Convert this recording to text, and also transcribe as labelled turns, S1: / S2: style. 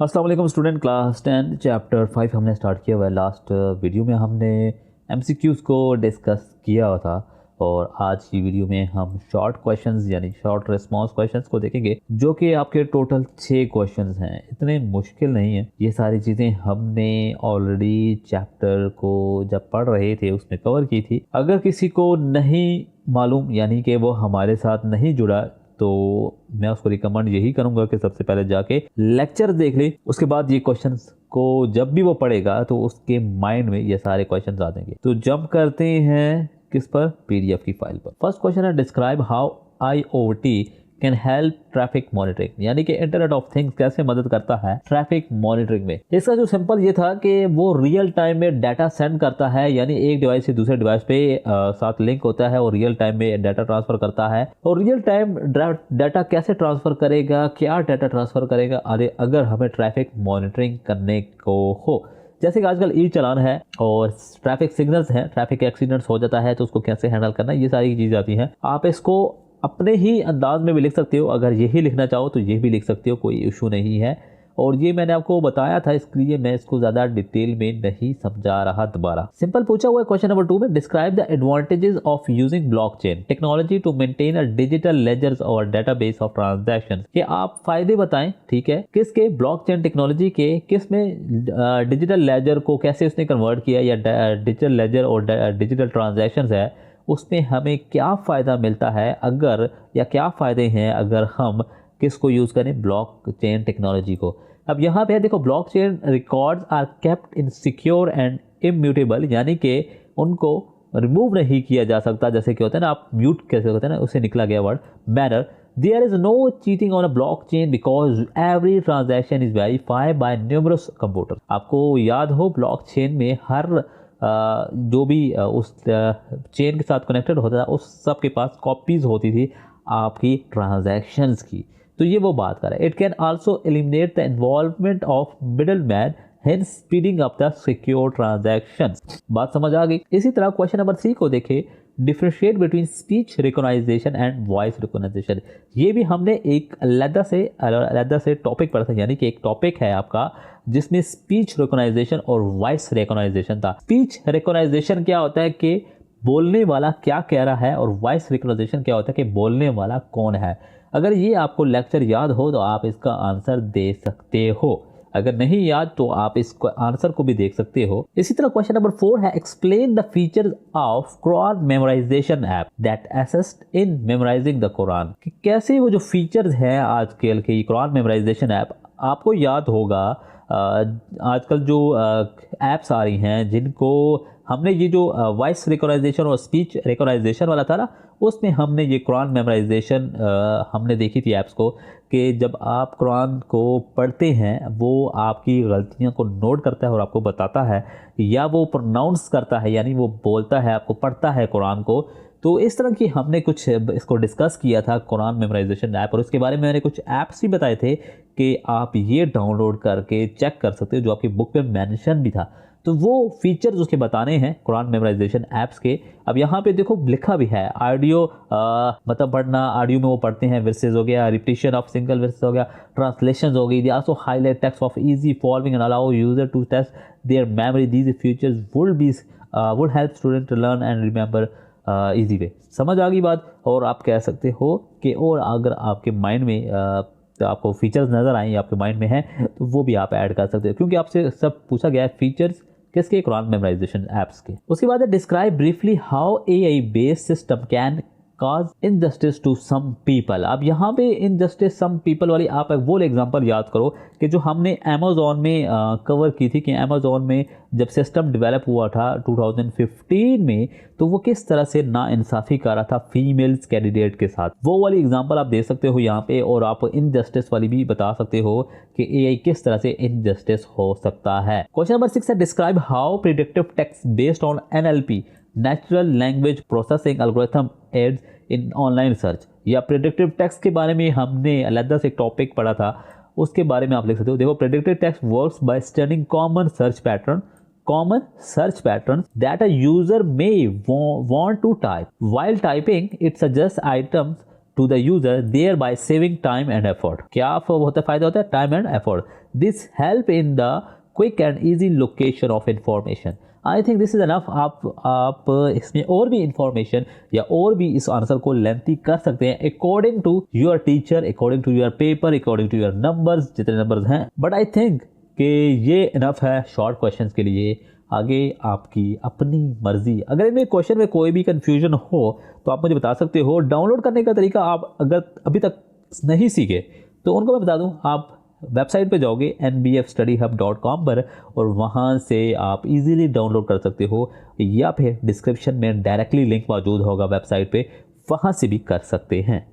S1: अस्सलाम वालेकुम student. Class 10 chapter 5 हमने स्टार्ट किया हुआ है। लास्ट वीडियो में हमने एमसीक्यूज़ को डिस्कस किया हुआ था और आज की वीडियो में हम शॉर्ट क्वेश्चंस यानी शॉर्ट रिस्पॉन्स क्वेश्चंस को देखेंगे, जो कि आपके टोटल 6 क्वेश्चंस हैं। इतने मुश्किल नहीं है। ये सारी चीज़ें हमने ऑलरेडी चैप्टर को जब पढ़ रहे थे उसमें कवर की थी। अगर किसी को नहीं मालूम यानी कि वो हमारे साथ नहीं जुड़ा तो मैं उसको रिकमेंड यही करूंगा कि सबसे पहले जाके लेक्चर देख ले। उसके बाद ये क्वेश्चंस को जब भी वो पढ़ेगा तो उसके माइंड में ये सारे क्वेश्चंस आ जाएंगे। तो जंप करते हैं किस पर, पीडीएफ की फाइल पर। फर्स्ट क्वेश्चन है, describe how IoT can help traffic monitoring, यानी कि इंटरनेट ऑफ थिंग्स कैसे मदद करता है ट्रैफिक मॉनिटरिंग में। इसका जो सिंपल ये था कि वो रियल टाइम में डाटा सेंड करता है, यानी एक डिवाइस से दूसरे डिवाइस पे साथ लिंक होता है और रियल टाइम में डाटा ट्रांसफर करता है। और रियल टाइम डाटा कैसे ट्रांसफर करेगा, क्या डाटा ट्रांसफर करेगा, अरे अगर हमें ट्रैफिक मॉनिटरिंग करने को हो, जैसे कि आजकल ई चालान है और ट्रैफिक सिग्नल्स हैं, ट्रैफिक एक्सीडेंट्स हो जाता है तो उसको कैसे हैंडल करना, ये सारी चीज़ आती हैं। आप इसको अपने ही अंदाज में भी लिख सकते हो, अगर यही लिखना चाहो तो ये भी लिख सकते हो, कोई इशू नहीं है। और ये मैंने आपको बताया था, इसलिए मैं इसको ज़्यादा डिटेल में नहीं समझा रहा। दोबारा सिंपल पूछा हुआ है क्वेश्चन नंबर 2 में, describe the advantages of using blockchain technology to maintain a digital ledgers और डेटाबेस ऑफ ट्रांजैक्शंस। कि आप फायदे बताएं, ठीक है, किसके, ब्लॉकचेन टेक्नोलॉजी के, किस में डिजिटल लेजर को कैसे उसने कन्वर्ट किया, या डिजिटल लेजर और डिजिटल ट्रांजैक्शंस है उसमें हमें क्या फ़ायदा मिलता है अगर, या क्या फ़ायदे हैं अगर हम किसको यूज़ करें, ब्लॉकचेन टेक्नोलॉजी को। अब यहाँ पे देखो, blockchain records are kept in secure and immutable, यानी कि उनको रिमूव नहीं किया जा सकता। जैसे कि होता है ना, आप म्यूट कैसे होता है ना, उससे निकला गया word manner. There is no cheating on a blockchain because every transaction is verified by numerous computer. आपको याद हो, ब्लॉकचेन में हर जो भी उस चेन के साथ कनेक्टेड होता था उस सब के पास कॉपीज़ होती थी आपकी ट्रांजैक्शंस की। तो ये वो बात कर रहा है। It can also eliminate the involvement of middle man, hence speeding up the secure transactions. बात समझ आ गई। इसी तरह क्वेश्चन नंबर 3 को देखें, differentiate between speech recognisation and voice recognisation. ये भी हमने एक अलग से टॉपिक पढ़ा था, यानी कि एक टॉपिक है आपका जिसमें स्पीच रिकॉग्नाइजेशन और वॉइस रिकॉग्नाइजेशन था। स्पीच रिकॉग्नाइजेशन क्या होता है कि बोलने वाला क्या कह रहा है, और वॉइस रिकॉग्नाइजेशन क्या होता है कि बोलने वाला कौन है। अगर ये आपको लेक्चर याद हो तो आप इसका आंसर दे सकते हो, अगर नहीं याद तो आप इस आंसर को भी देख सकते हो। इसी तरह क्वेश्चन नंबर 4 है, explain the features of Quran memorisation app that assist in memorising the Quran. कि कैसे वो जो फीचर्स हैं आजकल के कुरान मेमोराइजेशन ऐप, आपको याद होगा आजकल जो ऐप्स आ रही हैं जिनको हमने ये जो वॉइस रिकॉग्नाइजेशन और स्पीच रिकॉग्नाइजेशन वाला था ना, उसमें हमने ये कुरान मेमोराइजेशन हमने देखी थी ऐप्स को, कि जब आप कुरान को पढ़ते हैं वो आपकी गलतियों को नोट करता है और आपको बताता है, या वो प्रोनाउंस करता है यानी वो बोलता है, आपको पढ़ता है कुरान को। तो इस तरह की हमने कुछ इसको डिस्कस किया था कुरान मेमोराइजेशन ऐप, और उसके बारे में मैंने कुछ ऐप्स भी बताए थे कि आप ये डाउनलोड करके चेक कर सकते हो, जो आपकी बुक पे मेंशन भी था। तो वो फीचर्स उसके बताने हैं कुरान मेमोराइजेशन ऐप्स के। अब यहाँ पे देखो लिखा भी है, ऑडियो मतलब पढ़ना, ऑडियो में वो पढ़ते हैं, वर्सेस हो गया, रिपीटिशन ऑफ सिंगल वर्सेस हो गया, ट्रांसलेशन हो गई, they also highlight text of easy following and allow user to test their memory. These features would help student to learn and remember easy way. समझ आ गई बात। और आप कह सकते हो कि और अगर आपके माइंड में तो आपको फीचर्स नज़र आए आपके माइंड में है तो वो भी आप ऐड कर सकते हो, क्योंकि आपसे सब पूछा गया है फीचर्स किसके, कुरान मेमोराइजेशन ऐप्स के। उसके बाद है, describe briefly how AI based system can cause injustice to some people. अब यहाँ पे इनजस्टिस सम पीपल वाली आप वो एग्जांपल याद करो कि जो हमने अमेज़ॉन में कवर की थी, कि अमेज़ॉन में जब सिस्टम डेवलप हुआ था 2015 में, तो वो किस तरह से नाइंसाफ़ी कर रहा था फीमेल्स कैंडिडेट के साथ। वो वाली एग्जांपल आप दे सकते हो यहाँ पे, और आप इनजस्टिस वाली भी बता सकते हो कि एआई किस तरह से इनजस्टिस हो सकता है। क्वेश्चन नंबर 6 है, describe how predictive text based on NLP natural language processing algorithm aids in online search. या प्रिडिक्टिव टेक्स्ट के बारे में हमने अलग से एक टॉपिक पढ़ा था, उसके बारे में आप लिख सकते हो। देखो, predictive text works by studying common search patterns that a user may want to type. While typing, it suggests items to the user, thereby saving time and effort. क्या होता फायदा होता है? Time and effort. This help in the quick and easy location of information. I think this is enough. आप इसमें और भी information या और भी इस आंसर को लेंथी कर सकते हैं according to your teacher, according to your paper, according to your numbers, जितने नंबर्स हैं। बट आई थिंक कि ये इनफ है शॉर्ट क्वेश्चंस के लिए। आगे आपकी अपनी मर्जी। अगर इनमें क्वेश्चन में कोई भी कन्फ्यूजन हो तो आप मुझे बता सकते हो। डाउनलोड करने का तरीका आप अगर अभी तक नहीं सीखे तो उनको मैं बता दूं, आप वेबसाइट पे जाओगे nbfstudyhub.com पर और वहाँ से आप इजीली डाउनलोड कर सकते हो, या फिर डिस्क्रिप्शन में डायरेक्टली लिंक मौजूद होगा वेबसाइट पे, वहाँ से भी कर सकते हैं।